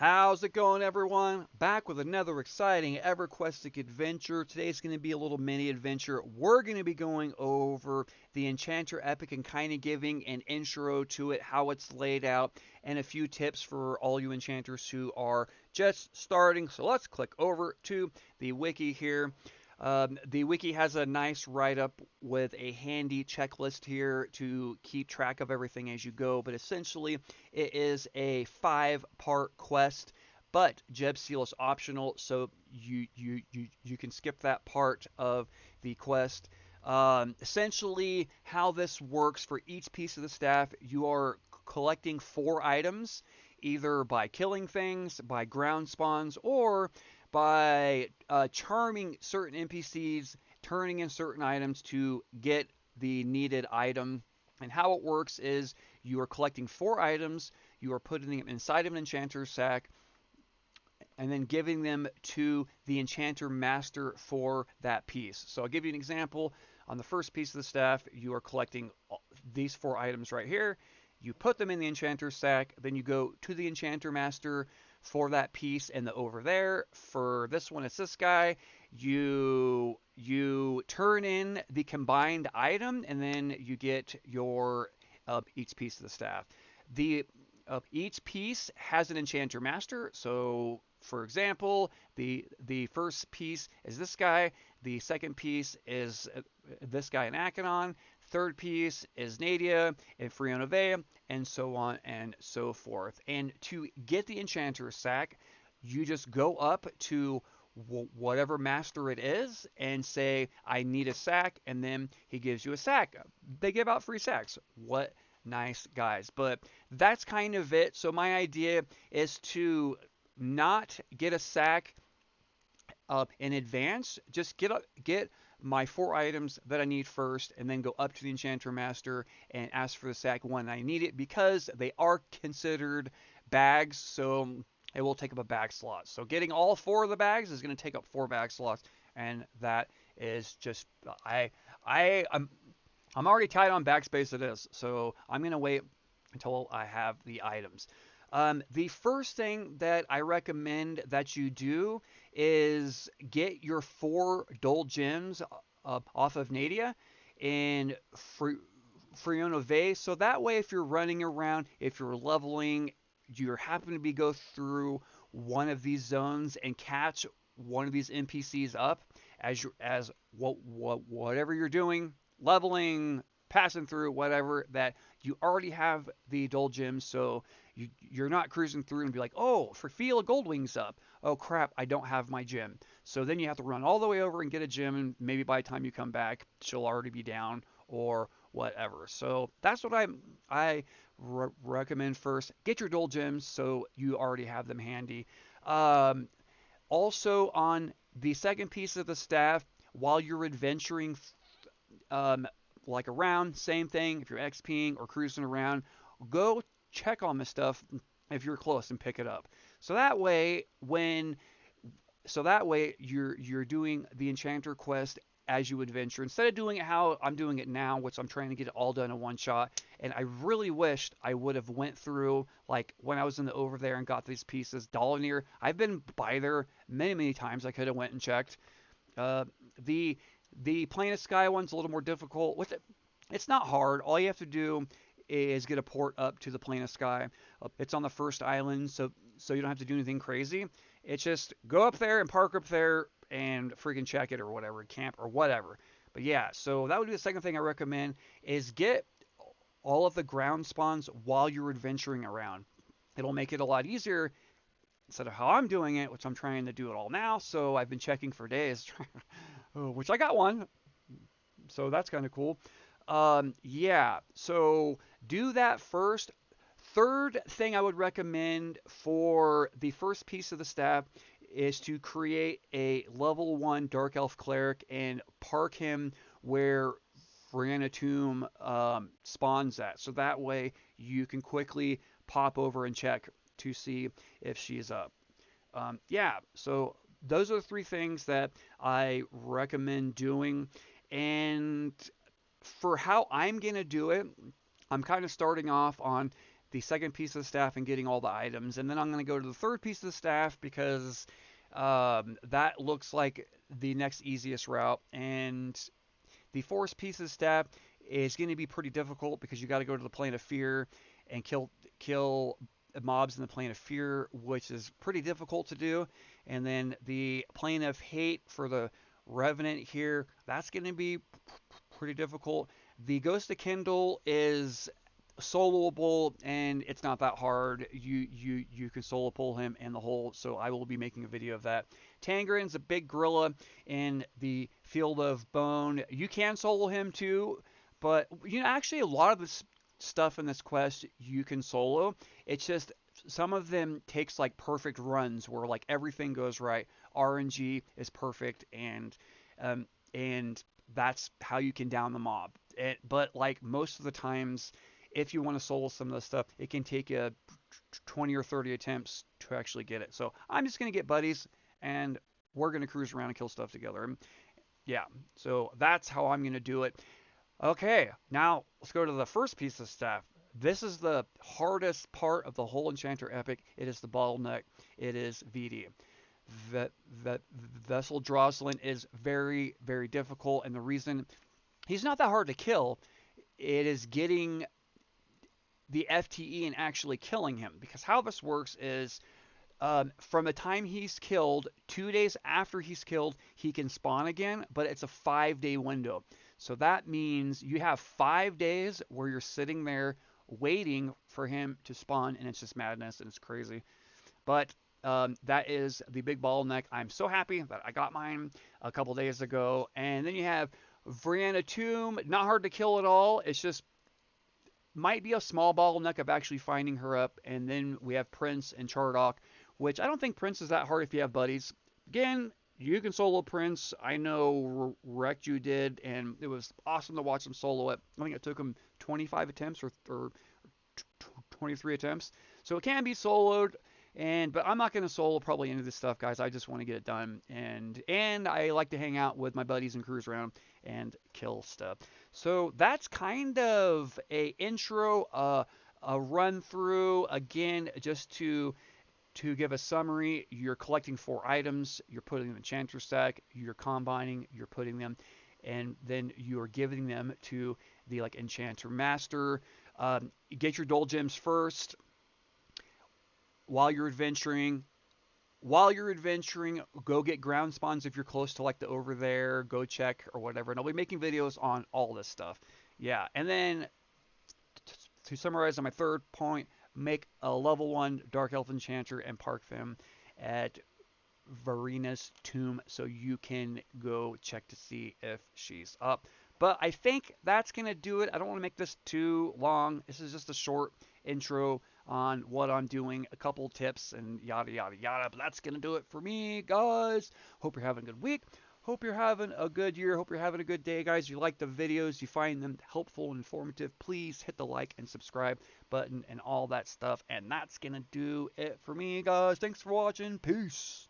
How's it going, everyone? Back with another exciting EverQuestic adventure. Today's going to be a little mini adventure. We're going to be going over the Enchanter Epic and kind of giving an intro to it, how it's laid out, and a few tips for all you enchanters who are just starting. So let's click over to the wiki here. The wiki has a nice write-up with a handy checklist here to keep track of everything as you go, but essentially it is a 5-part quest, but Jeb Seal is optional, so you can skip that part of the quest. Essentially, how this works for each piece of the staff, you are collecting 4 items, either by killing things, by ground spawns, or by charming certain NPCs, turning in certain items to get the needed item. And how it works is you are collecting 4 items, you are putting them inside of an enchanter's sack, and then giving them to the enchanter master for that piece. So I'll give you an example. On the first piece of the staff, you are collecting these 4 items right here. You put them in the enchanter's sack, then you go to the enchanter master for that piece, and over there for this one it's this guy. You turn in the combined item, and then you get your each piece of the staff. The Each piece has an enchanter master. So, for example, the first piece is this guy. The second piece is this guy in Acheron. Third piece is Nadia and Frionove, and so on and so forth. And to get the enchanter sack, you just go up to whatever master it is and say, I need a sack, and then he gives you a sack. They give out free sacks. What nice guys. But that's kind of it. So my idea is to not get a sack in advance. Just get my 4 items that I need first, and then go up to the Enchanter Master and ask for the sack when I need it, because they are considered bags, so it will take up a bag slot. So getting all 4 of the bags is going to take up 4 bag slots, and that is just I'm already tight on backspace it is, so I'm going to wait until I have the items. The first thing that I recommend that you do is get your 4 dull gems off of Nadia in Frionove. So that way, if you're running around, if you're leveling, you're happen to be go through one of these zones and catch one of these NPCs up as whatever you're doing, leveling, passing through, whatever, that you already have the dull gems, so you're not cruising through and be like, oh, for feel gold wings up. Oh crap, I don't have my gem. So then you have to run all the way over and get a gem, and maybe by the time you come back, she'll already be down or whatever. So that's what I recommend first. Get your dull gems so you already have them handy. Um, Also, on the second piece of the staff, while you're adventuring um, like around, same thing. If you're XPing or cruising around, go check on this stuff if you're close and pick it up. So that way, you're doing the Enchanter quest as you adventure, instead of doing it how I'm doing it now, which I'm trying to get it all done in one shot. And I really wished I would have went through, like when I was in the over there and got these pieces. Dollar, I've been by there many times. I could have went and checked. Uh, the the Plain of Sky one's a little more difficult. With it, it's not hard. All you have to do is get a port up to the Plain of Sky. It's on the first island, so you don't have to do anything crazy. It's just go up there and park up there and freaking check it or whatever, camp or whatever. But yeah, so that would be the second thing I recommend is get all of the ground spawns while you're adventuring around. It'll make it a lot easier instead of how I'm doing it, which I'm trying to do it all now. So I've been checking for days, which I got one. So that's kind of cool. Yeah, so do that first. Third thing I would recommend for the first piece of the staff is to create a level 1 Dark Elf Cleric and park him where Brianna spawns at. So that way you can quickly pop over and check to see if she's up. Yeah, so those are the 3 things that I recommend doing. And for how I'm going to do it, I'm kind of starting off on the second piece of the staff and getting all the items. And then I'm going to go to the third piece of the staff because that looks like the next easiest route. And the fourth piece of the staff is going to be pretty difficult because you got to go to the plane of fear and kill mobs in the plane of fear, which is pretty difficult to do. And then the plane of hate for the revenant here, that's going to be pretty difficult. The Ghost of Kindle is soloable and it's not that hard. You can solo pull him in the hole, so I will be making a video of that. Tangren's a big gorilla in the field of bone. You can solo him too, but actually a lot of this stuff in this quest you can solo. It's just some of them takes like perfect runs where like everything goes right. RNG is perfect, um, and that's how you can down the mob. But like most of the times, if you want to solo some of the stuff, it can take you 20 or 30 attempts to actually get it. So I'm just going to get buddies and we're going to cruise around and kill stuff together. And yeah, so that's how I'm going to do it. Okay, now let's go to the first piece of stuff. This is the hardest part of the whole Enchanter epic. It is the bottleneck. It is VD. The Vessel Droslin is very, very difficult, and the reason he's not that hard to kill, it is getting the FTE and actually killing him. Because how this works is from the time he's killed, 2 days after he's killed, he can spawn again, but it's a 5-day window. So that means you have 5 days where you're sitting there waiting for him to spawn, and it's just madness and it's crazy. But that is the big bottleneck. I'm so happy that I got mine a couple days ago. And then you have Vrianna Tomb, not hard to kill at all. It's just might be a small bottleneck of actually finding her up. And then we have Prince and Chardock, which I don't think Prince is that hard if you have buddies. Again, you can solo Prince. I know Rectu did, and it was awesome to watch him solo it. I think it took him 25 attempts or 23 attempts. So it can be soloed. But I'm not going to solo probably any of this stuff, guys. I just want to get it done, and I like to hang out with my buddies and cruise around and kill stuff. So that's kind of a intro, a run through. Again, just to give a summary, you're collecting 4 items, you're putting them in Chanter stack, you're combining, you're putting them, and then you're giving them to the like Enchanter Master. Get your Dull Gems first. While you're adventuring, go get ground spawns if you're close to like the over there, go check or whatever. And I'll be making videos on all this stuff. Yeah, and then to summarize on my third point, make a level 1 Dark Elf Enchanter and park them at Vrianna's tomb so you can go check to see if she's up. But I think that's going to do it. I don't want to make this too long. This is just a short intro on what I'm doing, a couple tips and yada yada yada. But that's going to do it for me, guys. Hope you're having a good week. Hope you're having a good year. Hope you're having a good day, guys. If you like the videos, you find them helpful and informative, please hit the like and subscribe button and all that stuff. And that's going to do it for me, guys. Thanks for watching. Peace.